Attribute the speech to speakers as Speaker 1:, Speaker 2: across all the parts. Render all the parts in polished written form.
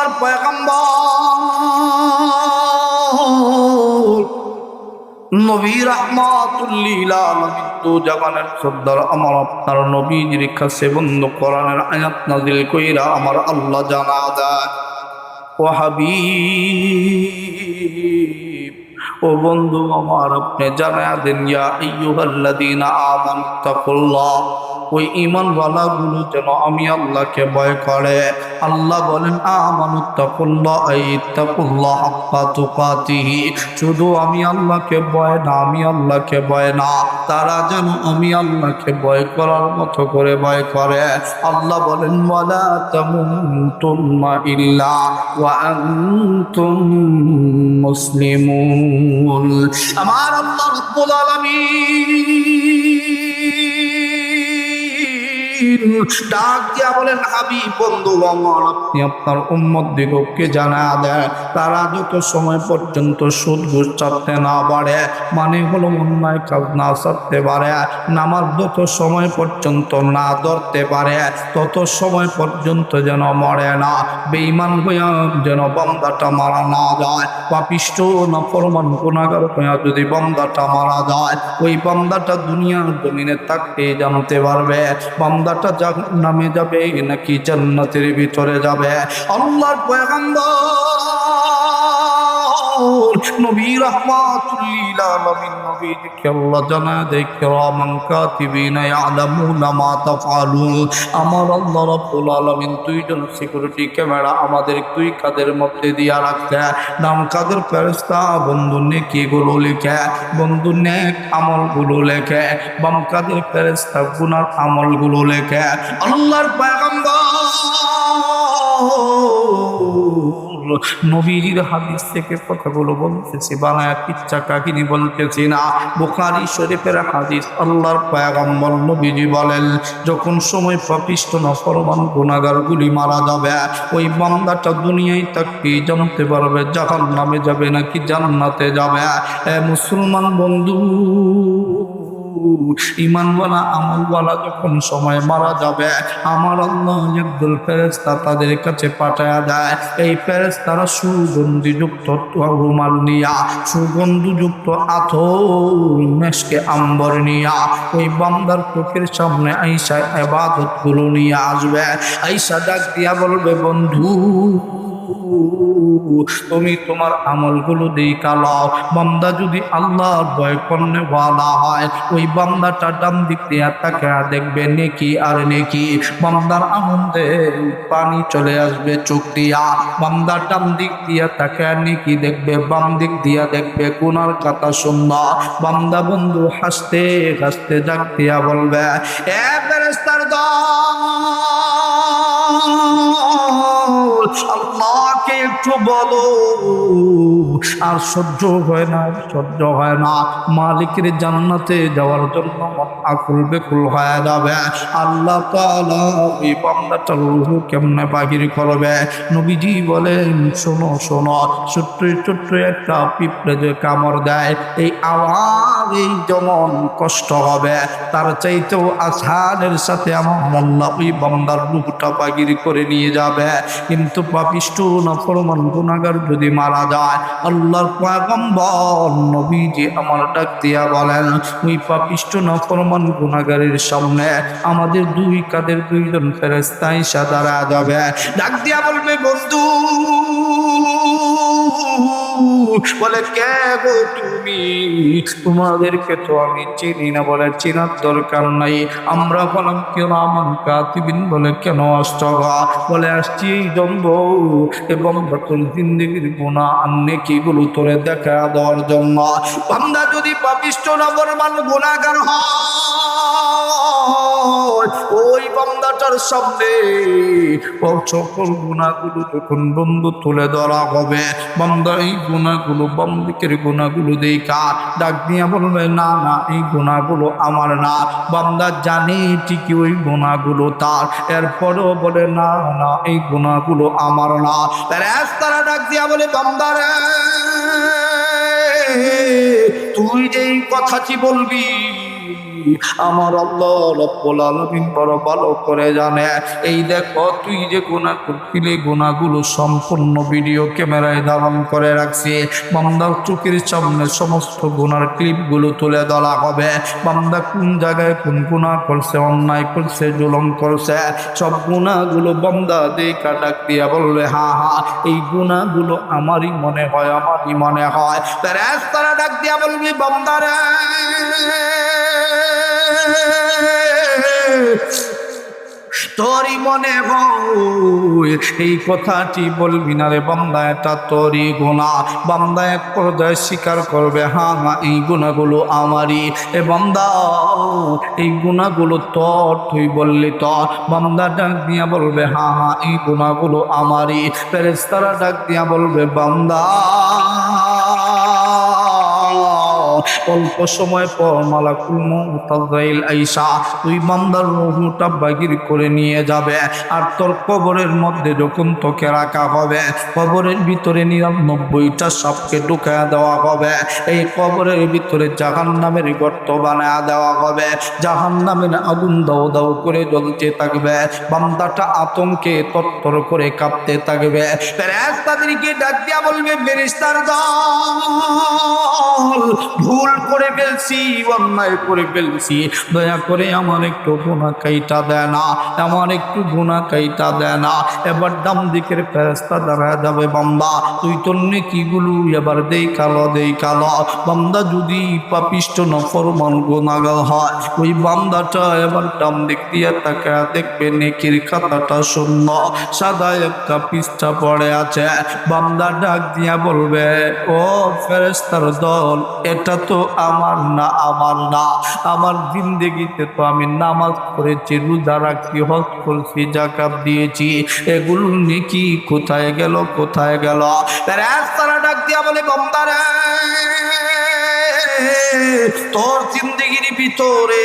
Speaker 1: আল্লাহর পয়গম্বর নবী রাহমাতুল লিল আলামিন তো জামানের সর্দার আমার আপনার নবীজির কাছে বন্ধ কোরআনের আয়াত নাযিল কইরা আমার আল্লাহ জানা দেয় ও হাবিব ও বন্ধু আমার আপনি জানা দেন ইয়া আইয়ুহাল্লাযীনা আমানুত্তাকুল্লাহ ওই ঈমানওয়ালা গুলো যেন আমি আল্লাহকে ভয় করে আল্লাহ বলেন আমানুত্তাকুল্লাহ আইত্তাকুল্লাহ হাক্কা তুকাতিহি শুধু আমি আল্লাহকে ভয় না আমি আল্লাহকে ভয় না তারা যেন আমি আল্লাহকে ভয় করার মতো করে ভয় করে আল্লাহ বলেন ওয়ালা তামুতুন্না ইল্লা ওয়া আনতুম মুসলিমুন আমার আল্লাহ রাব্বুল আলামিন ডাক দিয়া বলেন হাবিব বন্ধু আমার আপনি আপনার উম্মতদিগকে জানা দেয় তারা যত সময় পর্যন্ত সুদ ঘুষ ছাড়তে না পারে মানে হলো অন্যায় কাজ না ছাড়তে পারে নামাজ যত সময় পর্যন্ত না ধরতে পারে তত সময় পর্যন্ত যেন মরে না বেঈমান হইয়া যেন বান্দাটা মারা না যায় পাপিষ্ঠ নাফরমান গুনাহগার হইয়া যদি বান্দাটা মারা যায় ওই বান্দাটা দুনিয়ার জমিনে থাকতে জানতে পারবে বান্দাটা জাহান্নামে যাবে নাকি জান্নাতের ভিতরে যাবে আল্লাহর পয়গম্বর নবী রাহমাতুল লিল আলামিন নবীকে আল্লাহ জানা দেয় কিরামান কাতিবিনা ইয়ালামুনা মা তাফআলুন আমার আল্লাহ রাব্বুল আলামিন দুইজন সিকিউরিটি ক্যামেরা আমাদের দুই কাদের মধ্যে দিয়া রাখতে নাম কাদের ফেরেশতা বন্ধু নেকিগুলো লেখে বন্ধু নেক আমলগুলো লেখে বাম কাদের ফেরেশতা গুনাহ আমলগুলো লেখে আল্লাহর পয়গম্বর নবীর হাদিস থেকে কথাগুলো বলতেছি বানায়া কিচ্ছা কাহিনী বলতেছি না বুখারী শরীফের হাদিস আল্লাহর পয়গম্বর নবীজি বলেন যখন সময় পাপিষ্ঠ নাফরমান গুনাহগারগুলি মারা যাবে ওই বান্দাটা দুনিয়ায় থাকতে জানতে পারবে জাহান্নামে যাবে নাকি জান্নাতে যাবে মুসলমান বন্ধু ঈমানওয়ালা আমলওয়ালা যখন সময় মারা যাবে আমার আল্লাহ একদল ফেরেশতা তাদের কাছে পাঠায়া দেয় এই ফেরেশতারা সুগন্ধিযুক্ত রুমাল নিয়া সুগন্ধযুক্ত আতর মেশকে আম্বর নিয়া ওই বান্দার চোখের সামনে আইসা ইবাদত গুলো নিয়ে আসবে আইসা ডাক দিয়া বলবে বন্ধু তুমি তোমার আমলগুলো দেখা লও বান্দা যদি আল্লাহর ভয় করনে ওয়ালা হয় ওই বান্দাটা ডান দিক দিয়া তাকায়া দেখবে নেকি আর নেকি বান্দার আনন্দে পানি চলে আসবে চোখ দিয়া বান্দা ডান দিক দিয়া তাকায়া নেকি দেখবে বাম দিক দিয়া দেখবে গুনার কথা সুন্দর বান্দা বন্ধু হাসতে হাসতে ডাক দিয়া বলবে এ ফেরেশতার দল আল্লাহকে একটু বলো আর সহ্য হয় না মালিকের জান্নাতে যাওয়ার জন্য আকুল বেকুল হয়ে যাবে আল্লাহ তাআলা এই বান্দাটার রূহ কেমনে বাহির করবে নবীজি বলেন শোনো ছোট্ট ছোট্ট একটা পিঁপড়ে যে কামড় দেয় এই আওয়াজ এই যেমন কষ্ট হবে তার চাইতেও আসানের সাথে আমার আল্লাহ ওই বান্দার রূহটা বাহির করে নিয়ে যাবে কিন্তু পাপিষ্ঠ নাফরমান গুনাহগার যদি মারা যায় আল্লাহর পয়গম্বর নবীজি আমার ডাক দিয়া বলেন ওই পাপিষ্ঠ নাফরমান গুনাহগারের সামনে আমাদের দুই কাদের দুইজন ফেরেশতা এসে দাঁড়া যাবে ডাক দিয়া বলবে বন্ধু বলে কে গো তুমি তোমাদেরকে তো আমি চিনি না বলে চিনার দরকার নাই আমরা বললাম কিরামান কাতিবিন বলে কেন আসছো বলে আসছি এই জন্য এবং তোর জিন্দেগির গুনাহ আর নেকিগুলো তোরে দেখা দেওয়ার জন্য বান্দা যদি পাপিষ্ঠ নাফরমান গুনাহগার হয় ওই বান্দাটার সামনে সকল গুনাহগুলো যখন বন্ধু তুলে ধরা হবে বান্দা এই গুনাহগুলো বাম দিকের গুনাহগুলো দেখা ডাক দিয়া বলবে না না এই গুনাহগুলো আমার না বান্দা জানে ঠিকই ওই গুনাহগুলো তার এরপরেও বলে না না এই গুনাহগুলো আমার না ফেরেশতারা ডাক দিয়া বলে বান্দারে তুই যেই কথাটি বলবি আমার আল্লাহ রব্বুল আলামিন বড় ভালো করে জানে। এই দেখো তুই যে গুনাহ করছিলি, গুনাহগুলো সম্পূর্ণ ভিডিও ক্যামেরায় ধারণ করে রাখছি। বান্দার চোখের সামনে সমস্ত গুনার ক্লিপগুলো তুলে ধরা হবে। বান্দা কোন জায়গায় কোন গুনাহ করছে, অন্যায় করছে, জুলুম করছে, সব গুনাহগুলো বান্দা দেখা ডাক দিয়া বলবে, হ্যাঁ হ্যাঁ এই গুনাহগুলো আমারই মনে হয়, আমারই মনে হয়। ফেরেশতারা ডাক দিয়া বলবি, বান্দারে তোরই মনে হয়, এই কথাটি বলবি না রে বান্দা, এটা তোরই গুনাহ। বান্দা এক পর্যায়ে স্বীকার করবে, হ্যাঁ হ্যাঁ এই গুনাহগুলো আমারই। এ বান্দা এই গুনাহগুলো তোর, তুই বললি তোর। বান্দা ডাক দিয়া বলবে, হ্যাঁ হ্যাঁ এই গুনাহগুলো আমারই। ফেরেশতারা ডাক দিয়া বলবে, বান্দা অল্প সময় পর মালাকুল মউত আযরাইল আইসা তুই বান্দার রূহটা বাহির করে নিয়ে যাবে। আর তোর কবরের মধ্যে যখন তোকে রাখা হবে, কবরের ভিতরে ৯৯টা সাপকে ঢুকায়া দেওয়া হবে। এই কবরের ভিতরে জাহান্নামের গর্ত বানায়া দেওয়া হবে। জাহান্নামের আগুন দাও দাও করে জ্বলতে থাকবে। বান্দাটা আতঙ্কে তরতর করে কাঁপতে থাকবে। ফেরেশতাদেরকে ডাক দিয়া বলবে, ফেরেশতার দল, ভুল করে ফেলছি, অন্যায় করে ফেলছি, দয়া করে আমার একটু গুনাহ কাইটা দেয় না, আমার একটু গুনাহ কাইটা দেয় না। এবার ডান দিকের ফেরেশতা দাঁড়ায় যাবে, বান্দা তুই তোর নেকিগুলো এবার দেখালো। বান্দা যদি পাপিষ্ট নাফরমান গুনাহগার হয়, ওই বান্দাটা এবার ডান দিক দিয়ে তাকায় দেখবে নেকির খাতাটা শূন্য, সাদা একটা পৃষ্ঠা পড়ে আছে। বান্দা ডাক দিয়া বলবে, ও ফেরেশতার দল, এটা তো আমার না, আমার না। আমার জিন্দেগিতে তো আমি নামাজ পড়েছি, রোজা রাখছি, হজ করছি, যাকাত দিয়েছি, এগুলো নেকি কোথায় গেল, কোথায় গেল? ফেরেশতারা ডাক দিয়া বলে, বান্দারে তোর জিন্দেগির ভিতরে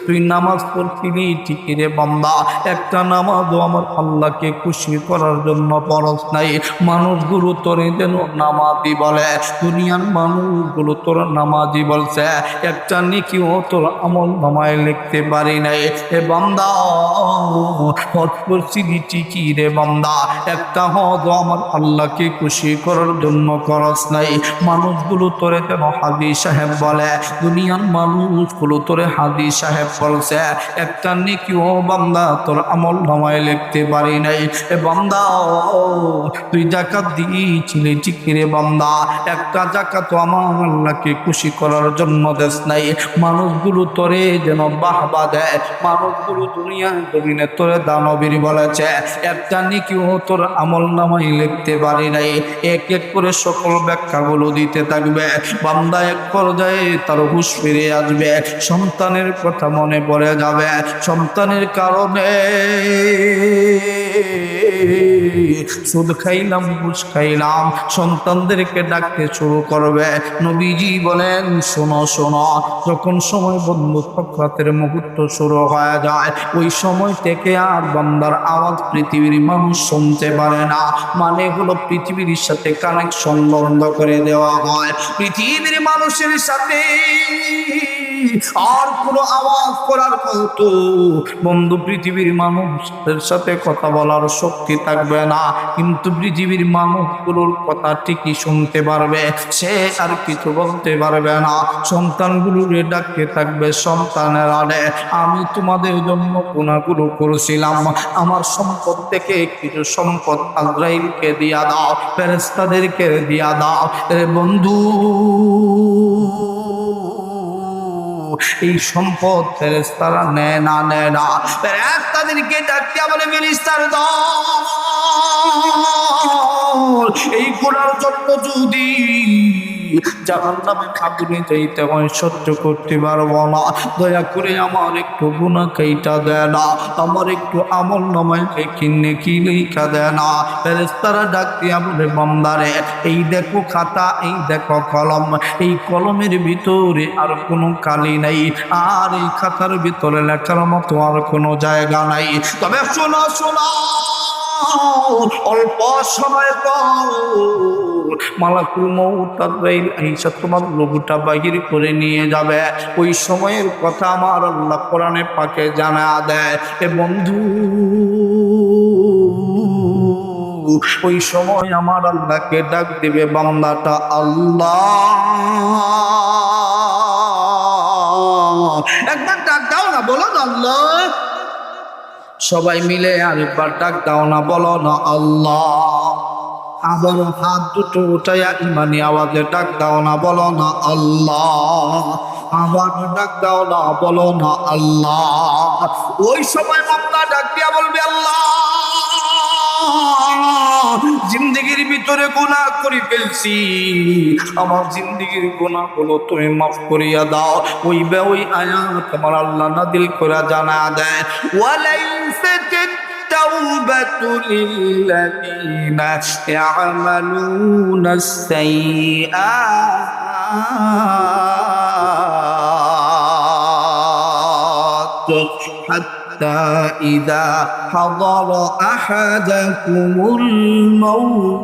Speaker 1: তুই নামাজ পড়ছিলি ঠিকই রে বান্দা, একটা নামাজও আমার আল্লাহকে খুশি করার জন্য পরশ নাই। মানুষগুলো তোরে যেন নামাজি বলে, দুনিয়ার মানুষগুলো তোর নামাজি বলছে, একটা নেকিও তোর আমল নামায় লিখতে পারি নাই। এ বান্দা হজ করছিলি ঠিকই রে বান্দা, একটা হজ আমার আল্লাহকে খুশি করার জন্য খরচ নাই। মানুষগুলো তোরে যেন হাজি সাহেব বলে, দুনিয়ার মানুষগুলো তোরে হাজি সাহেব বলছে, একটা নেকিও বান্দা তোর আমল নামায় লিখতে পারি নাই। এ বান্দা তুই যাকাত দিয়েছিলি ঠিকই রে বান্দা, একটা যাকাত আমার আল্লাহকে খুশি করার জন্য দেশ নাই। মানুষগুলো তোরে যেন বাহবা দেয়, মানুষগুলো দুনিয়ার জমিনে তোরে দানবীর বলেছে, একটা নেকিও তোর আমল নামায় লিখতে পারি নাই। এক এক করে সকল ব্যাখ্যাগুলো দিতে থাকবে। বান্দা এক পর্যায়ে তার হুঁশ ফিরে আসবে, সন্তানের কথা মনে পড়ে যাবে। সন্তানের কারণে সুদ খাইলাম, ঘুষ খাইলাম, সন্তানদেরকে ডাকতে শুরু করবে। নবীজি বলেন, শোনো শোনো, যখন সময় বন্ধুত্বের মুহূর্ত শুরু হয়ে যায়, ওই সময় থেকে আর বান্দার আওয়াজ পৃথিবীর মানুষ শুনতে পারে না। মানে হলো পৃথিবীর সাথে কানেকশন বন্ধ করে দেওয়া হয়। পৃথিবীর মানুষের সাথে আর কোনো আওয়াজ করার মতো বন্ধু পৃথিবীর মানুষের সাথে কথা বলার শক্তি থাকবে না, কিন্তু পৃথিবীর মানুষগুলোর কথা ঠিকই শুনতে পারবে, সে আর কিছু বলতে পারবে না। সন্তানগুলোরে ডাকতে থাকবে, সন্তানেরা রে, আমি তোমাদের জন্য গুনাহগুলো করেছিলাম, আমার সম্পদ থেকে কিছু সম্পদ আজরাইলকে দিয়া দাও, ফেরেশতাদেরকে দিয়া দাও। রে বন্ধু, এই সম্পদ ফেরেশতারা নেয় না, নেয় না। ফেরেশতাদেরকে ডাকতে বলে, ফেরেশতার দল, এই গুনার জন্য যদি জাহান্নামে আগুনে যাইতে হয়, সহ্য করতে পারবো না, দয়া করে আমার একটু গুনাহ কাইটা দেয় না, আমার একটু আমল নামায় নেকি লেখা দেয় না। ফেরেশতারা ডাক দিয়া বলে, বান্দারে এই দেখো খাতা, এই দেখো কলম, এই কলমের ভিতরে আর কোনো কালি নাই, আর এই খাতার ভিতরে লেখার মতো আর কোনো জায়গা নাই। তবে শোনো শোনো, অল্প সময় পর মালাকুল মউত আজরাইল আইসা তোমার রূহটা বাহির করে নিয়ে যাবে। ওই সময়ের কথা আমার আল্লাহ কোরআনে পাকে জানা দেয়। এ বন্ধু, ওই সময় আমার আল্লাহকে ডাক দিবে বান্দাটা, আল্লাহ। একবার ডাক দাও না, বলো না আল্লাহ। সবাই মিলে আরেকবার ডাক দাও না, বলো না আল্লাহ। আবারও হাত দুটো উঠাইয়া ইমানি আওয়াজে ডাক দাও না, বলো না আল্লাহ। আবার ডাক দাও না, বলো না আল্লাহ। ওই সময় বান্দা ডাক দিয়া বলবে, আল্লাহ, জিন্দেগির ভিতরে গুনাহ করে ফেলছি, আমার জিন্দেগির গুনাহগুলো তুমি মাফ করিয়া দাও। ওই আয়াত আমার আল্লাহ নাযিল করে জানা দেয়, ওয়ালাইসাত التوبة للذين يعملون السيئات حتى إذا حضر أحدكم الموت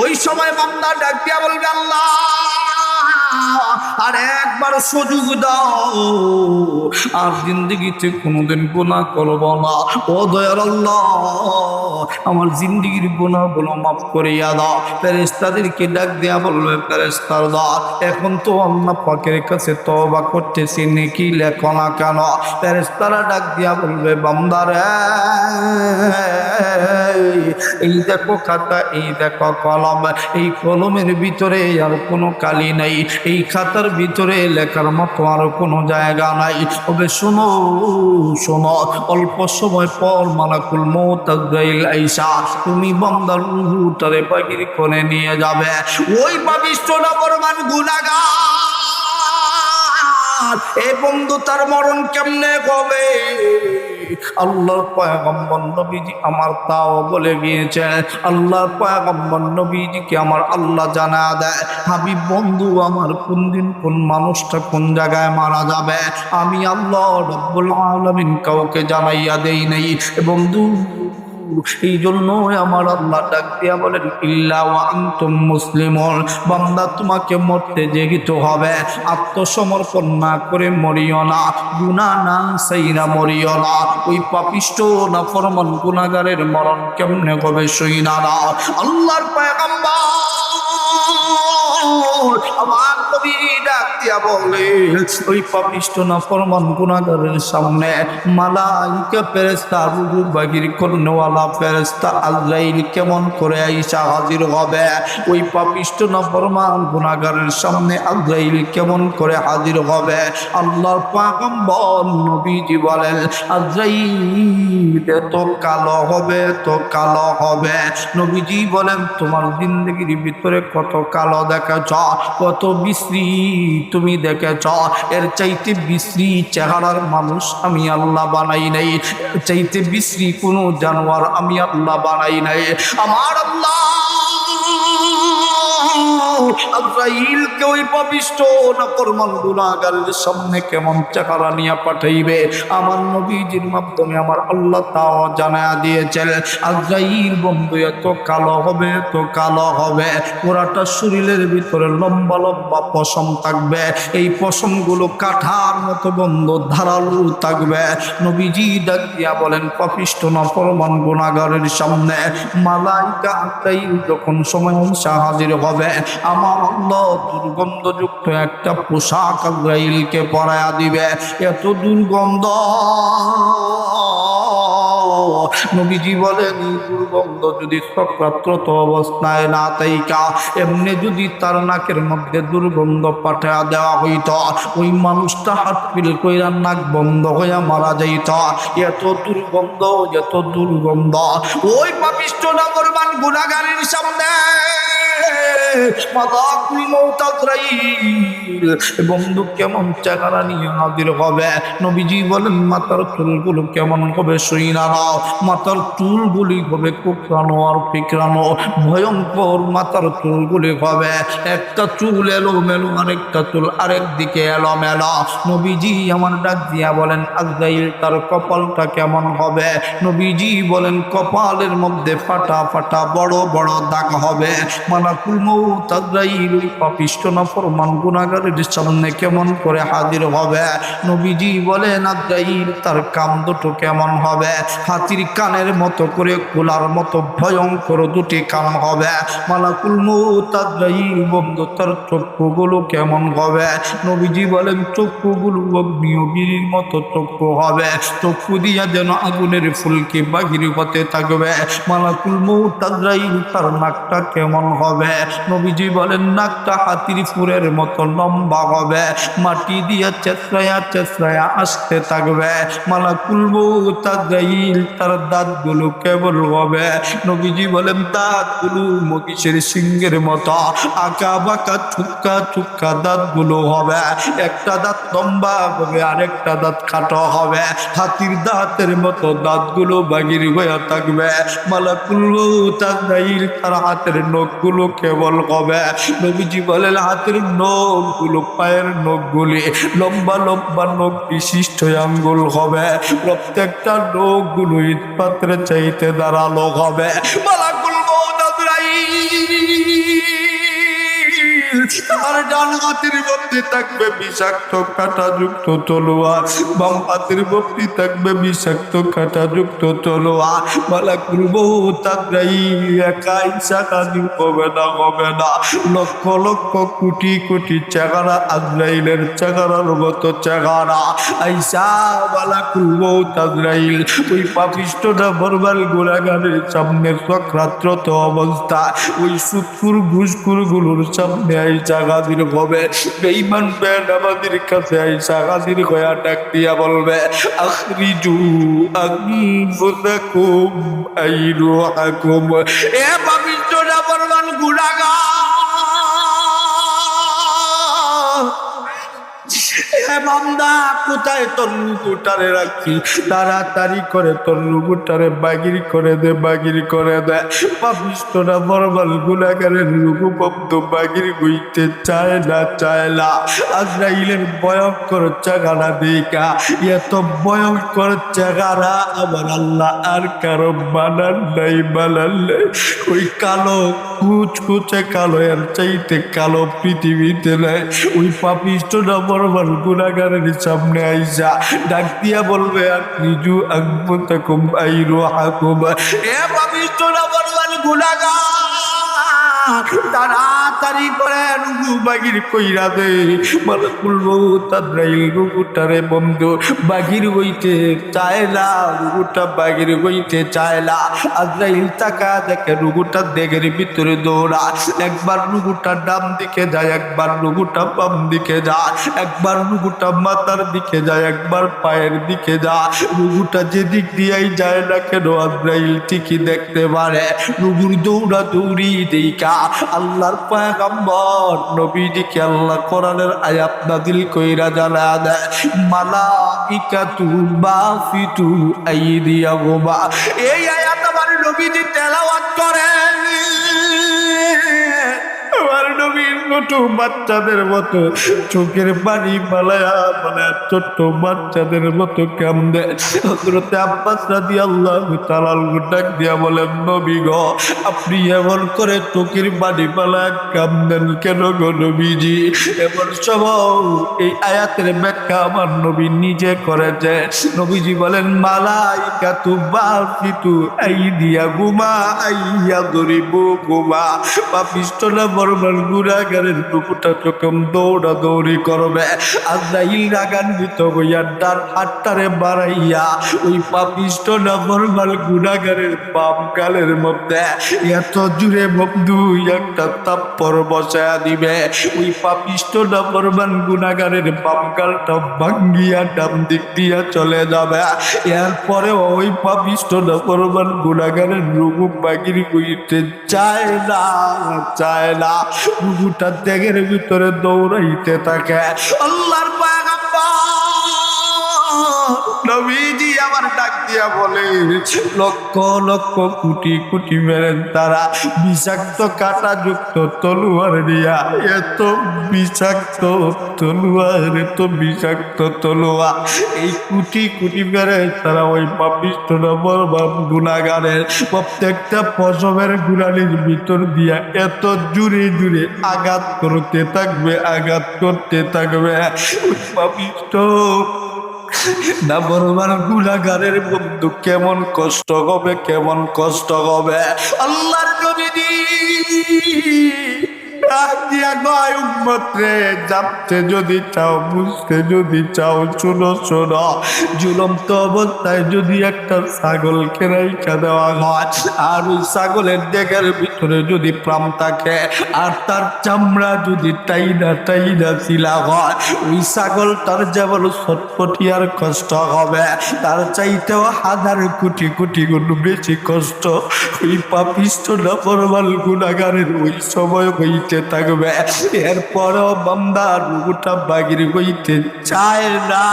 Speaker 1: ওই সময় বান্দা ডাক দিয়া বলবে, আল্লাহ, আর একবার সুযোগ দাও, আর জিন্দেগিতে কোনোদিন গুনাহ করব না। ও দয়ার আল্লাহ, আমার জিন্দেগির গুনাহগুলো মাফ করিয়া দাও। ফেরেশতাদেরকে ডাক দিয়া বলবে, ফেরেশতারা, এখন তো আল্লাহ পাকের কাছে তওবা করতেছি, নেকি লেখো না কেন? ফেরেশতারা ডাক দিয়া বলবে, বান্দারে, এই দেখো খাতা, এই দেখো কলম, এই কলমের ভিতরে আর কোনো কালি নাই, এই খাতার ভিতরে লেখার মতো আর কোনো জায়গা নাই। তবে শোনো শোনো, অল্প সময় পর মালাকুল মউত আজরাইল আইসা তুমি বান্দার রূহটারে বাহির করে নিয়ে যাবে। ওই পাপিষ্ঠ নাফরমান গুনাহগার এ বন্ধু, তার মরণ কেমনে হবে? আল্লাহর পয়গম্বর নবীজি আমার তাও বলে গিয়েছেন, আল্লাহর পয়গম্বর নবীজিকে আমার আল্লাহ জানা দেয়, হাবিব বন্ধু আমার, কোন দিন কোন মানুষটা কোন জায়গায় মারা যাবে আমি আল্লাহ রব্বুল আলামিন কাউকে জানাইয়া দেই নাই। বন্ধু, এই জন্যই আমার আল্লাহ ডাক দিয়া বলেন, ইল্লা ওয়া আনতুম মুসলিমুন, বান্দা তোমাকে মরতে যেতে হবে, আত্মসমর্পণ না করে মরিও না, গুনাহ না সাইরা মরিও না। ওই পাপিষ্ঠ নাফরমান গুনাহগারের মরণ কেমনে হবে শুইনা না। আল্লাহর পয়গম্বর আমার নবী ডাক দিয়া বলে, ওই পাপিষ্ঠ নাফরমান গুনাহগারের সামনে মালাইকা ফেরেশতা রূহ বাহির করনেওয়ালা ফেরেশতা আজরাইল কেমন করে আইসা হাজির হবে? ওই পাপিষ্ঠ নাফরমান গুনাহগারের সামনে আজরাইল কেমন করে হাজির হবে? আল্লাহর পয়গম্বর নবীজি বলেন, আজরাইল এত কালো হবে, তো কালো হবে। নবীজি বলেন, তোমার জিন্দেগির ভিতরে কত কালো দেখেছ, কত বিশ্রী তুমি দেখেছ, এর চাইতে বিশ্রী চেহারার মানুষ আমি আল্লাহ বানাই নাই, এর চাইতে বিশ্রী কোনো জানোয়ার আমি আল্লাহ বানাই নাই। আমার আল্লাহ আজরাইলকে ওই পাপিষ্ঠ নাফরমান গুনাহগারের সামনে কেমন চেহারা নিয়ে পাঠাইবে আমার নবীজির মাধ্যমে আমার আল্লাহ তাও জানায়া দিয়েছেন। আজরাইল বন্ধু এত কালো হবে, এত কালো হবে, পুরাটা শরীরের ভিতরে লম্বা লম্বা পশম থাকবে, এই পশমগুলো কাঠার মতো বন্ধু ধারালো থাকবে। নবীজি ডাক দিয়া বলেন, পাপিষ্ঠ নাফরমান গুনাহগারের সামনে মালাইকা আজরাইল যখন সময় হাজির হবে, আমার আল্লাহ দুর্গন্ধযুক্ত একটা পোশাক আজরাইলকে পরায়া দিবে। এত দুর্গন্ধ, নবীজি বলেন, এই দুর্গন্ধ যদি সক্রাত্রত অবস্থায় না থাইকা এমনি যদি তার নাকের মধ্যে দুর্গন্ধ পাঠায়া দেওয়া হইত, ওই মানুষটা হাটপিল কইরা নাক বন্ধ হইয়া মারা যাইত। এত দুর্গন্ধ, এত দুর্গন্ধ। ওই পাপিষ্ঠ নাফরমান গুনাহগারের সামনে মালাকুল মউত আজরাইল বন্ধু কেমন চেহারা নিয়ে হাজির হবে? নবীজি বলেন, মাথার চুলগুলো কেমন হবে শুইনা নাও, মাথার চুলগুলি হবে কোকড়ানো আর পিকড়ানো, ভয়ঙ্কর মাথার চুলগুলি হবে একটা চুল এলোমেলো, আরেকটা চুল আরেক দিকে এলোমেলো। নবীজি আমার ডাক দিয়া বলেন, আজরাইল তার কপালটা কেমন হবে? নবীজি বলেন, কপালের মধ্যে ফাটা ফাটা বড় বড় দাগ হবে। মালাকুল মউত আজরাইল ওই পাপিষ্ঠ নাফরমান গুনাহগারের সামনে কেমন করে হাজির হবে? নবীজি বলেন, আজরাইল তার কান দুটো কেমন হবে? হাতির কানের মতো করে, খোলার মতো ভয়ঙ্কর দুটি কান হবে। মালাকুল মউত আজরাইল বন্ধু তার চক্ষুগুলো কেমন হবে? নবীজি বলেন, চক্ষুগুলো অগ্নিগিরির মতো চক্ষু হবে, চক্ষু দিয়া যেন আগুনের ফুলকি বাহির হতে থাকবে। মালাকুল মউত আজরাইল তার নাকটা কেমন হবে? নবীজি বলেন, নাকটা হাতির ফুরের মতো লম্বা হবে, মাটি দিয়া চেঁচড়ায়া চেঁচড়ায়া আসতে থাকবে। মালাকুল মউত আজরাইল তার দাঁতগুলো কেবল হবে। নবীজি বলেন, দাঁতগুলো মহিষের সিংহের মতো আঁকা বাঁকা চুক্কা চুক্কা দাঁতগুলো হবে। একটা দাঁত লম্বা হবে, আরেকটা দাঁত খাটো হবে। হাতির দাঁতের মতো দাঁতগুলো বাগির হয়ে থাকবে। মালাকুল মউত আজরাইল তার হাতের নখগুলো কেবল হবে। নবীজি বলেন, হাতের নখগুলো পায়ের নখগুলি লম্বা লম্বা নখ বিশিষ্ট আঙ্গুল হবে। প্রত্যেকটা নখগুলো ইট পাত্রে চাইতে দাঁড়ালো হবে। মালাকুল মউত আজরাইল তার ডান হাতের মধ্যে থাকবে বিষাক্ত কাঁটাযুক্ত তলোয়ার, বাম হাতের মধ্যে থাকবে বিষাক্ত কাঁটাযুক্ত তলোয়ার। মালাকুল মউত আজরাইল একাই সাকাদিন হবে না, হবে না। লক্ষ লক্ষ কোটি কোটি চেহারা আজরাইলের চেহারার মতো চেহারা। আইসা মালাকুল মউত আজরাইল ওই পাপিষ্ঠটা বরবাল গোলাগানের সামনে সক্রাত্রত অবস্থা ওই সুৎখুর ঘুষখুরগুলোর সামনে আইসা হাজির হবে। বেঈমান বেনামাজির কাছে আইসা হাজির হয়ে ডাক দিয়া বলবে, আখরিজু আনফুসাকুম আইরুহাকুম। এ পাপিষ্ঠটা বরবাল গুনাহগার, বান্দা কোথায় তোর রুগুটারে রাখি? তাড়াতাড়ি করে তোর রুগুটারে বাগির করে দে, বাগির করে দে। পাপিষ্ঠরা বরবাল গুনাহগারের রুগু বন্ধু বাগির হইতে চায় না, চায় না। আজরাইলের ভয়ঙ্কর চেহারা দেখা, এত ভয়ঙ্কর চেহারা আমার আল্লাহ আর কারো বানান নাই, বানান নাই। ওই কালো কুচকুচে কালো এর চাইতে কালো পৃথিবীতে নাই। ওই পাপিষ্ঠরা বরবাল গুনাহগারের সামনে আইসা ডাক দিয়া বলবে, আখরিজু আনফুসাকুম আইরুহাকুম। এ পাপিষ্ঠরা বরবাল গুনাহগার, তাড়াতাড়ি করে রুগু বাগির কইরা দে। মালাকুল মউত আজরাইল রুগুটারে বন্ধু বাগির হইতে চায় না, রুগুটা বাগির হইতে চায় না। আজরাইল তাকা দেখে রুগুটা দেগের ভিতরে দৌড়া। একবার রুগুটা ডান দিকে যায়, একবার রুগুটা বাম দিকে যায়, একবার রুগুটা মাথার দিকে যায়, একবার পায়ের দিকে যায়। রুগুটা যেদিক দিয়েই যায় না কেন আজরাইল ঠিকই দেখতে পারে। রুগুর দৌড়া দৌড়ি দেখা আল্লাহর পয়গম্বর নবীজিকে আল্লাহ কোরআনের আয়াত নাযিল কইরা জানা দেয়, মালাইকাতু বাফিতু আইদিয়াহুম। এই আয়াত আমার নবীজি তেলাওয়াত করেন। আমার নবীর ছোট বাচ্চাদের মতো চোখের পানি পালায়া পালায়া ছোট্ট বাচ্চাদের মতো কান্দে। হযরতে আব্বাস রাদিয়াল্লাহু তাআলা ডাক দিয়া বলেন, নবী গো, আপনি এমন করে চোখের পানি পালায়া কান্দেন কেন গো নবীজি? এমন সময় এই আয়াতের ব্যাখ্যা আমার নবী নিজে করেছে। নবীজি বলেন, মালাইকাতু বাফিতু আইদিয়াহুমা আইয়াদরিবুহুমা। পাপিষ্ঠরা বরবাল গুনাহগারের টুকুটা চোখম দৌড়া দৌড়ি করবে। আজরাইল রাগান্বিত হইয়া ডান হাতটারে বাড়াইয়া ওই পাপিষ্ঠরা বরবাল গুনাহগারের বাম গালের মধ্যে এত জুড়ে বন্ধু একটা থাপ্পড় বসায়া দিবে। ওই পাপিষ্ঠরা বরবাল গুনাহগারের বাম গালটা ভাঙ্গিয়া ডান দিক দিয়া চলে যাবে। এরপরে ওই পাপিষ্ঠরা বরবাল গুনাহগারের রুগু বাগির কইতে চায় না, চায় না। রুগুটা ত্যাগের ভিতরে দৌড়াইতে থাকে। আল্লাহর পয়গম্বর নবীজি আমার ডাক দিয়া বলে, লক্ষ লক্ষ কোটি কোটি মেরেন তারা বিষাক্ত কাটা যুক্ত তলোয়ার দিয়া, এত বিষাক্ত তলোয়ার, এত বিষাক্ত তলোয়ার, এই কোটি কোটি মেরে তারা ওই পাপিষ্ঠরা বরবাদ গুনাহগারের প্রত্যেকটা পশমের গুড়ালির ভিতর দিয়া এত জুড়ে জুড়ে আঘাত করতে থাকবে, আঘাত করতে থাকবে। ওই পাপিষ্ঠ না বরবার গুনাহগারের বন্ধু কেমন কষ্ট হবে, কেমন কষ্ট হবে। আল্লাহর নবী জানতে যদি চাও, বুঝতে যদি চাও, শুনো শোনো, ঝুলন্ত অবস্থায় যদি একটা ছাগলকে রাইখা দেওয়া হয়, আর ওই ছাগলের ডেকের ভিতরে যদি প্রাণ থাকে, আর তার চামড়া যদি টাইনা টাইনা ছিলা হয়, ওই ছাগলটার যেমন ছটফটিয়ার কষ্ট হবে, তার চাইতেও হাজার কোটি কোটি গুণ বেশি কষ্ট ওই পাপিষ্ঠ নাফরমান গুনাহগারের ওই সময় হইতে থাকবে। এরপরও বান্দা রুগুটা বাগির হইতে চায় না,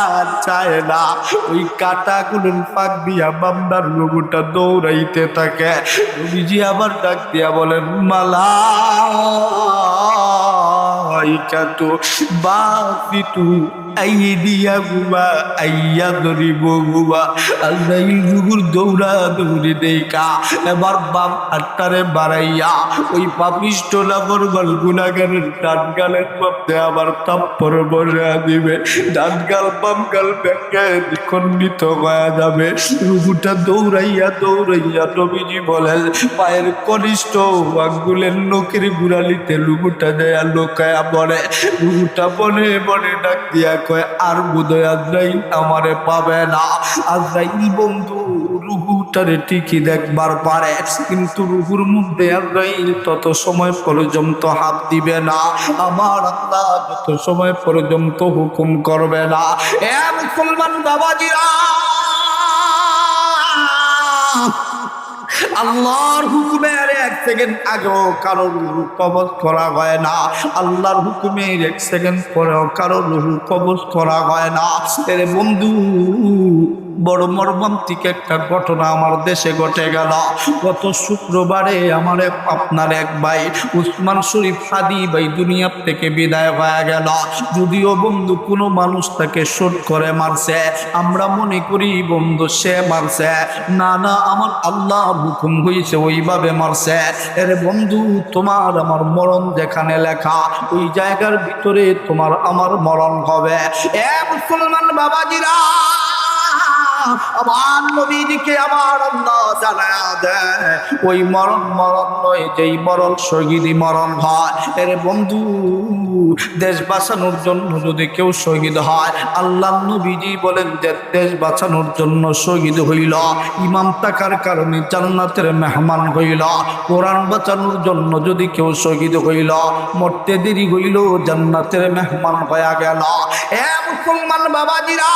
Speaker 1: চায় না। ওই কাটাগুলোর ফাঁক দিয়া বান্দার রুগুটা দৌড়াইতে থাকে। নবীজি আবার ডাক দিয়া বলেন, মালাইকাতু বাসিতু আইদিয়াহুমা আইয়াদরিবুহুমা। আল্লাহর রুগুর দৌড়া দৌড়ি দেইকা এবার বাম হাতটারে বাড়াইয়া ওই পাপিষ্ঠ নাফরমান গুনাহগারের ডান গালের মধ্যে আবার থাপ্পড় বসা দিবে। ডান গাল বাম গাল ভেঙে দ্বিখণ্ডিত হয়ে যাবে। রুগুটা দৌড়াইয়া দৌড়াইয়া নবীজি বলেন, পায়ের কনিষ্ঠ আঙ্গুলের নখের গুড়ালিতে রুগুটা দেয়া লোকায়া পড়ে। রুগুটা বনে বনে ডাক দিয়া কয়, আর বোধহয় আজরাইল আমারে পাবে না। আজরাইল বন্ধু রুহুটারে ঠিকই দেখবার পারে, কিন্তু রুহুর মধ্যে আজরাইল তত সময় পর্যন্ত হাত দিবে না আমার আল্লাহ যত সময় পর্যন্ত হুকুম করবে না। এ মুসলমান বাবাজিরা, আল্লাহর হুকুমের এক সেকেন্ড আগেও কারোর রুহু কবজ করা হয় না। আল্লাহর হুকুমের এক সেকেন্ড পরেও কারোর রুহু কবজ করা হয় না। এর বন্ধু, বড় মর্মান্তিক একটা ঘটনা আমার দেশে ঘটে গেল। গত শুক্রবারে আমার আপনার এক ভাই উসমান শরীফ হাদি ভাই দুনিয়া থেকে বিদায় হয়ে গেল। যদিও বন্ধু কোনো মানুষ তাকে শুট করে মারছে, আমরা মনে করি বন্ধু সে মারছে, না না, আমার আল্লাহ হুকুম হয়েছে ওইভাবে মারছে। এর বন্ধু, তোমার আমার মরণ যেখানে লেখা, ওই জায়গার ভিতরে তোমার আমার মরণ হবে। এ মুসলমান বাবাজিরা, আমার নবীজিকে আমার আল্লাহ জানায়া দেয়, ওই মরণ মরণ নয়, যেই মরণ শহীদি মরণ হয়। এর বন্ধু, দেশ বাঁচানোর জন্য যদি কেউ শহীদ হয়, আল্লাহ নবীজি বলেন যে দেশ বাঁচানোর জন্য শহীদ হইল, ইমাম থাকার কারণে জান্নাতের মেহমান হইল। কোরআন বাঁচানোর জন্য যদি কেউ শহীদ হইল, মরতে দেরি হইল, জান্নাতের মেহমান হয়ে গেল। এ মুসলমান বাবাজিরা,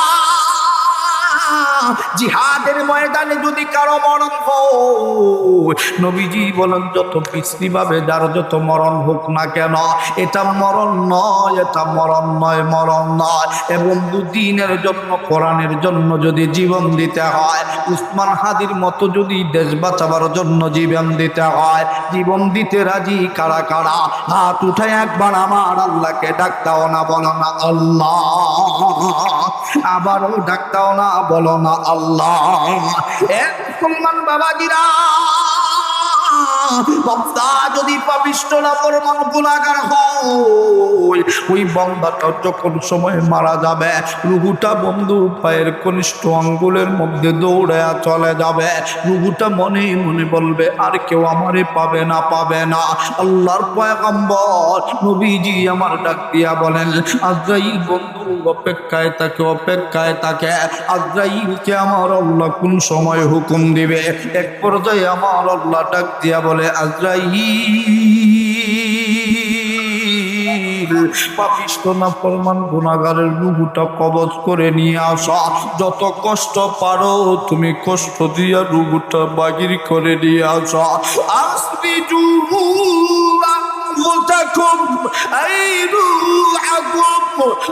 Speaker 1: জিহাদের ময়দানে যদি কারো মরণ হয়, নবীজি বলেন যত বিশ্রী ভাবে যার যত মরণ হোক না কেন, এটা মরণ নয়, এটা মরণ নয়, মরণ নয়। এবং দুদিনের জন্য কোরআনের জন্য যদি জীবন দিতে হয়, উসমান হাদির মতো যদি দেশ বাঁচাবার জন্য জীবন দিতে হয়, জীবন দিতে রাজি কারা কারা? হাত উঠে একবার আমার আল্লাহকে ডাকতাও না, বলো না আল্লাহ। আবারও ডাকতাও না, বলো না আল্লাহ। এ মুসলমান বাবাজিরা, বান্দা যদি পাপিষ্ঠ নাফরমান গুনাহগার হয়, ওই বান্দাটা যখন সময় মারা যাবে, রুহুটা বন্ধু পায়ের কনিষ্ঠ আঙ্গুলের মধ্যে দৌড়ায়া চলে যাবে। রুহুটা মনে মনে বলবে, আর কেউ আমারে পাবে না, পাবে না। আল্লাহর পয়গম্বর নবীজি আমার ডাক দিয়া বলেন, আজরাইল বন্ধু অপেক্ষায় থাকে, অপেক্ষায় থাকে। আজরাইলকে আমার আল্লাহ কোন সময় হুকুম দিবে? এক পর্যায়ে আমার আল্লাহ ডাক দিয়া বলে, আজরাইল, পাপিষ্ঠ নাফরমান গুনাহগারের রুহুটা কবজ করে নিয়ে আসা। যত কষ্ট পারো তুমি কষ্ট দিয়া রুহুটা বাগির করে নিয়ে আসা। আসবিজু আনফুসাকুম আই রুহাকুম,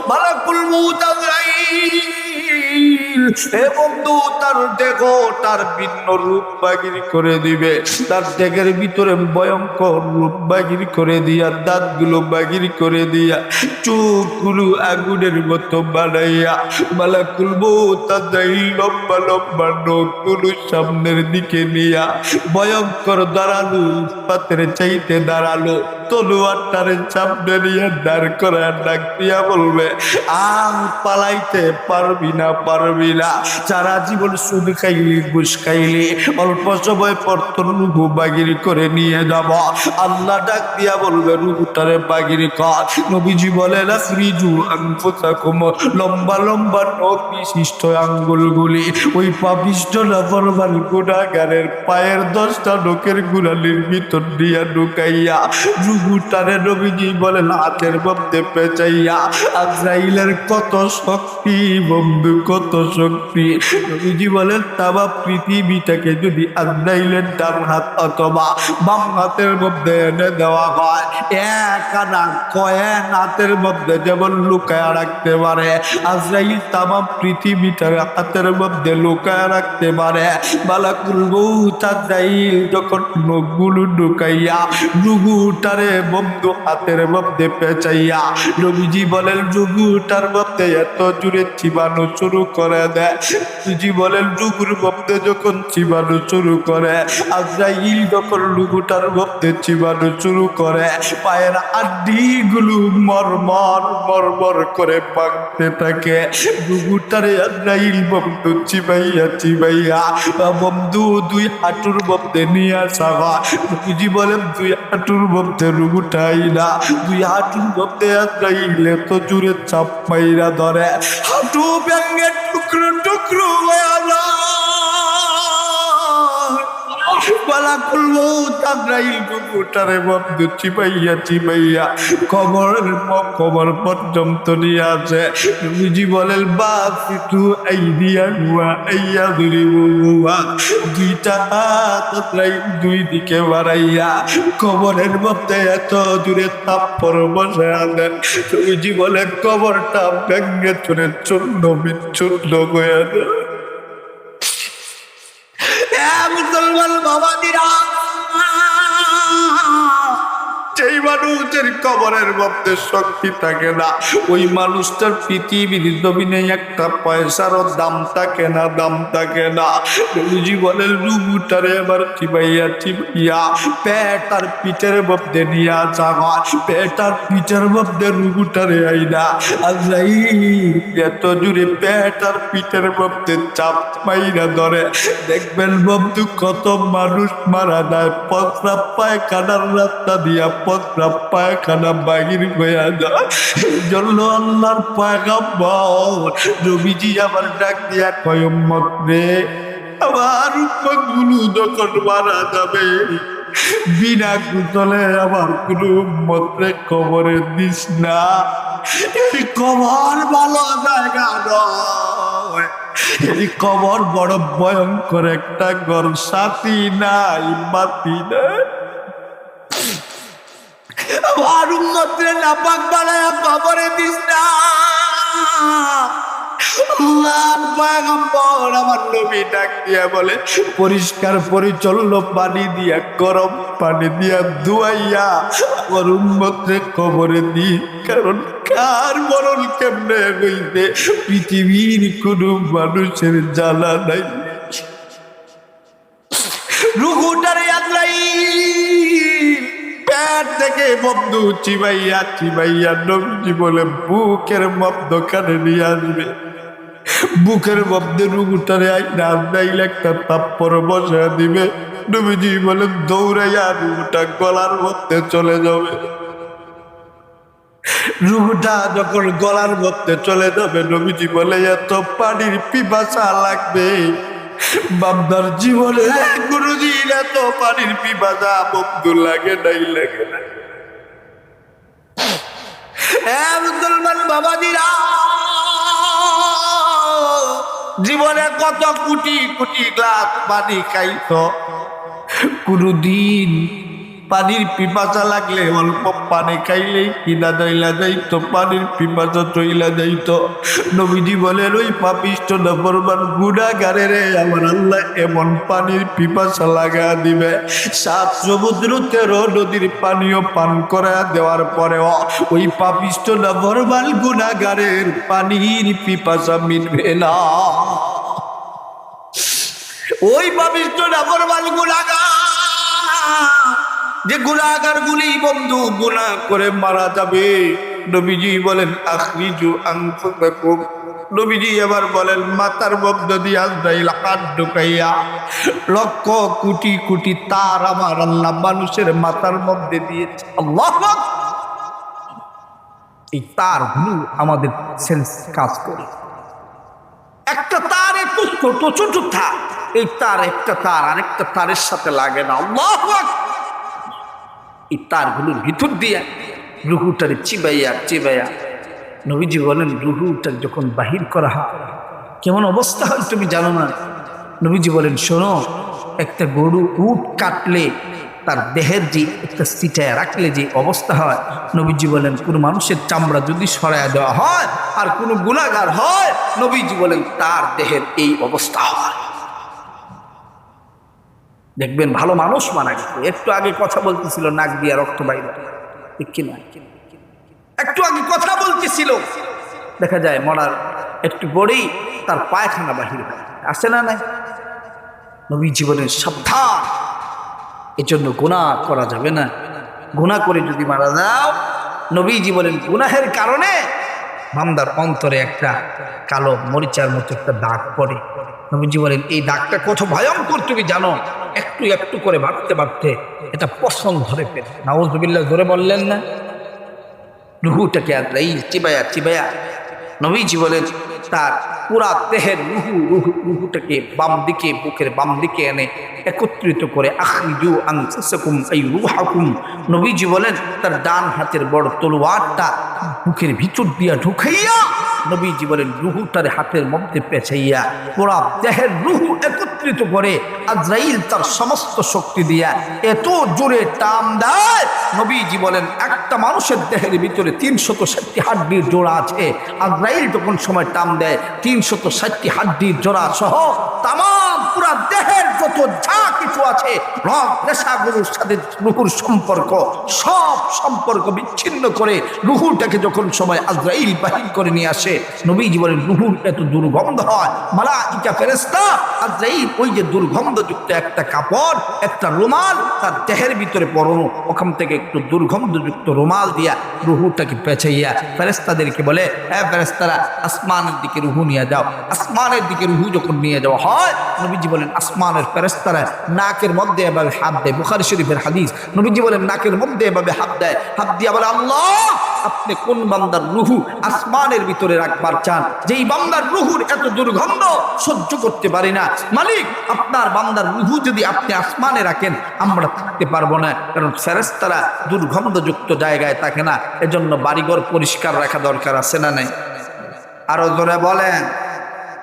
Speaker 1: মালাকুল মউত আজরাইল এ বন্ধু তার দেহ তার ভিন্ন রূপ বাগির করে দিবে, তার দেহের ভিতরে ভয়ঙ্কর রূপ বাগির করে দিয়া, দাঁতগুলো বাগির করে দিয়া, চোখগুলো আগুনের মতো বানাইয়া, মালাকুল মউত তাদের লম্বা লম্বা নখগুলো সামনের দিকে নিয়া ভয়ঙ্কর দাঁড়ালো, পাতের চাইতে দাঁড়ালো, তলোয়ারটারে সামনে নিয়ে দাঁড় করে ডাক দিয়া বলবে, আম পালাইতে পারবি না, পারবি না। সারা জীবন সুদ খাইলি, ঘুষ খাইলি, অল্প সময় পর তোর রুহু বাগির করে নিয়ে যাব। আল্লাহ ডাক দিয়া বলবে, রুহুটারে বাগির কর। নবীজি বলেন, আখরিজু আনফুসাকুম, লম্বা লম্বা নখ বিশিষ্ট আঙ্গুলগুলি ওই পাপিষ্ঠ নাফরমান গুনাহগারের পায়ের 10টা নখের গোড়ালির ভিতর দিয়া ঢুকাইয়া রুহুটারে নবীজি বলেন হাতের মধ্যে পেঁচাইয়া। আজরাইলের কত শক্তি বন্ধু, কত শক্তি। নবীজি বলেন তামা পৃথিবীটাকে যদি আজরাইলের ডান হাত অথবা বাম হাতের মধ্যে এনে দেওয়া হয়, এক আনা কয়েন হাতের মধ্যে যেমন লুকায়া রাখতে পারে, আজরাইল তামা পৃথিবীটার হাতের মধ্যে লুকায়া রাখতে পারে। মালাকুল মউত আজরাইল যখন নখগুলো ঢুকাইয়া রুহুটারে বন্ধু হাতের মধ্যে পেঁচাইয়া, নবীজি বলেন রুহুটার মধ্যে এত জোরে চিবানো শুরু করে দেয়। নবীজি বলেন রুহুর মধ্যে যখন চিবানো শুরু করে, আজরাইল যখন রুহুটার মধ্যে চিবানো শুরু করে, পায়ের আড্ডিগুলো মরমর মরমর করে ভাঙতে থাকে। রুহুটারে আজরাইল বন্ধু চিবাইয়া চিবাইয়া বন্ধু দুই হাঁটুর মধ্যে নিয়ে আসা হয়। নবীজি বলেন দুই হাঁটুর মধ্যে রুহুটাই না, দুই হাঁটুর মধ্যে আজরাইল এত জোরে চাপ মাইরা ধরে, হাঁটু ভেঙে টুকরো টুকরো হয়ে যায়। মালাকুল মউত আজরাইল রুহুটারে বন্ধু চিবাইয়া চিবাইয়া কবর পর্যন্ত নিয়ে আসে। নবীজি বলেন বাসিতু আইদিয়া হুয়া আইয়া দুরিবু হুয়া, দুইটা হাত আজরাইল দুই দিকে বাড়াইয়া কবরের মধ্যে এত জোরে থাপ্পড় বসায়া দেন। নবীজি বলেন কবরটা ভেঙে চুরে চূর্ণ বিচ্ছুন্ন হয়ে দেয়। মুসলমান বাবাদিরা, যেই মানুষের কবরের মধ্যে শক্তি থাকে না, ওই মানুষটার পৃথিবীর জমিনে একটা পয়সারও দাম থাকে না, দাম থাকে না। নবীজি বলেন রুহুটারে আবার চিবাইয়া চিবাইয়া পেট আর পিঠের মধ্যে নিয়ে আসা হয়, পেট আর পিঠের মধ্যে রুহুটারে আইনা আজরাইল এত জোরে পেট আর পিঠের মধ্যে চাপ মাইরা ধরে। দেখবেন বন্ধু কত মানুষ মারা যায় প্রস্রাব পায়খানার রাস্তা দিয়া, প্রস্রাব পায়খানা বাহির হয়ে যায়। জন্য আল্লাহর পয়গম্বর নবীজি আবার ডাক দিয়া কয় উম্মত রে, আমার উম্মতগুলো যখন মারা যাবে বিনা কুতলে আমার কোনো উম্মতরে কবরে দিস না। এই কবর ভালো জায়গা নয়, এই কবর বড় ভয়ঙ্কর একটা ঘর, সাথী নাই বাতি নাই। আমার উম্মতরে নাপাক বানায়া কবরে দিস না। আল্লাহর পয়গম্বর আমার নবী ডাক দিয়া বলে, পরিষ্কার পরিচ্ছন্ন পানি দিয়া, গরম পানি দিয়া ধুয়াইয়া আমার উম্মতরে কবরে দি। কারণ কার মরণ কেমনে হইবে পৃথিবীর কোন মানুষের জানা নাই। রুহুটারে আজরাইল পেট থেকে বন্ধু চিবাইয়া চিবাইয়া নবীজি বলে বুকের মধ্যখানে নিয়ে আসবে। বুকের মধ্যে রুহুটারে আইনা আজরাইল একটা থাপ্পড় বসা দিবে। নবীজি বলে দৌড়াইয়া রুহুটা গলার মধ্যে চলে যাবে। রুহুটা যখন গলার মধ্যে চলে যাবে, নবীজি বলে এত পানির পিপাসা লাগবে বান্দার জীবনে কোনদিন এত পানির পিপাসা বন্ধু লাগে নাই, লাগে না। মুসলমান বাবাজিরা, জীবনে কত কোটি কোটি গ্লাস পানি খাইছ, কোনদিন পানির পিপাসা লাগলে অল্প পানি খাইলেই কিনা দইলা যাইতো, পানির পিপাসা চইলা যাইতো। নবীজি বলেন ওই পাপিষ্ঠ নাফরমান গুনাহগারের আমার আল্লাহ এমন পানির পিপাসা লাগা দিবে, 7 সমুদ্র 13 নদীর পানিও পান করা দেওয়ার পরেও ওই পাপিষ্ঠ নাফরমান গুনাহগারের পানির পিপাসা মিটবে না। ওই পাপিষ্ঠ নাফরমান গুনাহগার, যে গুনাহগার গুলি বন্ধু গুনাহ করে মারা যাবে, নবীজি বলেন আখরিজু আনফুসাকুম। নবীজি এবার বলেন মাথার মধ্যে দিয়ে আজরাইল হাত ঢুকাইয়া লক্ষ কোটি কোটি তার আমার আল্লাহ মানুষের মাথার মধ্যে দিয়েছে। আল্লাহু আকবার। এই তারগুলো আমাদের সেন্স কাজ করে। একটা তার একটু ছোট ছোট তার, এই তার একটা তার আরেকটা তারের সাথে লাগে না। আল্লাহু আকবার। এই তারগুলোর ভিতর দিয়ে রুহুটারে চিবাইয়া চিবাইয়া নবীজি বলেন রুহুটা যখন বাহির করা হয় কেমন অবস্থা হয় তুমি জানো না। নবীজি বলেন শোনো, একটা গরু উট কাটলে তার দেহের যে একটা সিটায় রাখলে যে অবস্থা হয়, নবীজি বলেন কোনো মানুষের চামড়া যদি সরাইয়া দেওয়া হয় আর কোনো গুনাহগার হয়, নবীজি বলেন তার দেহের এই অবস্থা হয়। দেখবেন ভালো মানুষ মারা গেছে, একটু আগে কথা বলতেছিল নাক দিয়া রক্ত বাইরে, ঠিক কিনা? একটু আগে কথা বলতেছিল, দেখা যায় মরার একটু পরেই তার পায়খানা বাহির হয়, আসে না নাই? নবীজি বলেন সাবধান, এজন্য গুনাহ করা যাবে না। গুনাহ করে যদি মারা যাও, নবীজি বলেন গুনাহের কারণে বান্দার অন্তরে একটা কালো মরিচার মতো একটা দাগ পড়ে। নবীজি বলেন এই দাগটা কত ভয়ঙ্কর তুমি জানো? একটু একটু করে ভাবতে ভাবতে এটা পছন্দ ধরে পেল। নাউযুবিল্লাহ ধরে বললেন না, রুহুটাকে আজরাইল চিবায়া চিবায়া নবীজি বলেন তার পুরা দেহের রুহুটাকে বাম দিকে, বুকের বাম দিকে এনে একত্রিত করে আখরিজু আনফুসাকুম আই রুহাকুম। নবীজি বলেন তার ডান হাতের বড় তলোয়ারটা বুকের ভিতর দিয়া ঢুকাইয়া নবীজি বলেন রুহুটার হাতের মধ্যে পেঁচাইয়া পুরা দেহের রুহু একত্রিত করে আজরাইল তার সমস্ত শক্তি দিয়া এত জোরে টান দেয়। নবীজি বলেন একটা মানুষের দেহের ভিতরে 360 হাড্ডির জোড়া আছে, আজরাইল যখন সময় টান দেয় 360 হাড্ডির জোড়া সহ তামাম পুরা দেহের যত যা কিছু আছে, রগ রেশা গরুর সাথে রুহুর সম্পর্ক, সব সম্পর্ক বিচ্ছিন্ন করে রুহুটাকে যখন সময় আজরাইল বাহির করে নিয়ে আসে, নবীজি বলেন রুহুর এত দুর্গন্ধ হয়, মালাইকা ফেরেশতা আজরাইল ওই যে দুর্গন্ধযুক্ত একটা কাপড়, একটা রুমাল তার দেহের ভিতরে পরানো, ওখান থেকে একটু দুর্গন্ধযুক্ত রুমাল দিয়া রুহুটাকে পেঁচাইয়া ফেরেশতাদেরকে বলে হ্যাঁ ফেরেশতারা আসমানের দিকে রুহু নিয়ে যাও। আসমানের দিকে রুহু যখন নিয়ে যাওয়া হয়, নবীজি বলেন আসমানের ফেরেশতারা নাকের মধ্যে এভাবে হাত দেয়, বুখারী শরীফের হাদিস। নবীজি বলেন নাকের মধ্যে এভাবে হাত দেয়, হাত দিয়া বলে আল্লাহ আপনি কোন বান্দার রুহু আসমানের ভিতরে রাখবার চান, যেই বান্দার রুহুর এত দুর্গন্ধ সহ্য করতে পারি না, মালিক আপনার বান্দার রুহু যদি আপনি আসমানে রাখেন আমরা থাকতে পারবো না, কারণ ফেরেশতারা দুর্গন্ধযুক্ত জায়গায় থাকে না, এজন্য বাড়িঘর পরিষ্কার রাখা দরকার আছে না নাই? আরো জোরে বলেন।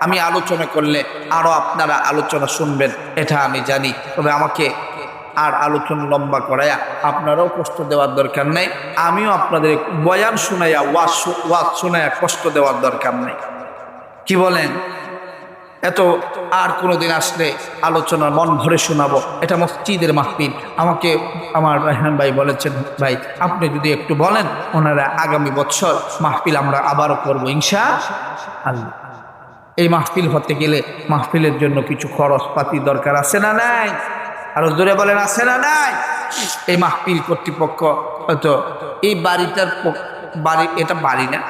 Speaker 1: আমি আলোচনা করলে আরো আপনারা আলোচনা শুনবেন এটা আমি জানি, তবে আমাকে আর আলোচনা লম্বা করাইয়া আপনারাও কষ্ট দেওয়ার দরকার নেই, আমিও আপনাদের বয়ান শুনাইয়া ওয়াজ শুনাইয়া কষ্ট দেওয়ার দরকার নেই। কি বলেন? এত আর কোনোদিন আসলে আলোচনা মন ভরে শোনাবো, এটা মসজিদের মাহফিল। আমাকে আমার রায়হান ভাই বলেছেন ভাই আপনি যদি একটু বলেন, ওনারা আগামী বছর মাহফিল আমরা আবারও করবো ইনশাআল্লাহ। এই মাহফিল হতে গেলে মাহফিলের জন্য কিছু খরচপাতি দরকার আছে না নাই? আরো জোরে বলেন আছে না নাই? এই মাহফিল কর্তৃপক্ষ হয়তো এই বাড়িটার বাড়ি, এটা বাড়ি না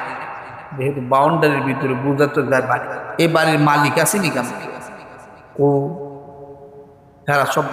Speaker 1: যেহেতু বাউন্ডারির ভিতরে বোঝা তো যায় বাড়ি, এই বাড়ির মালিক আছে নি কেন? ও তারা সব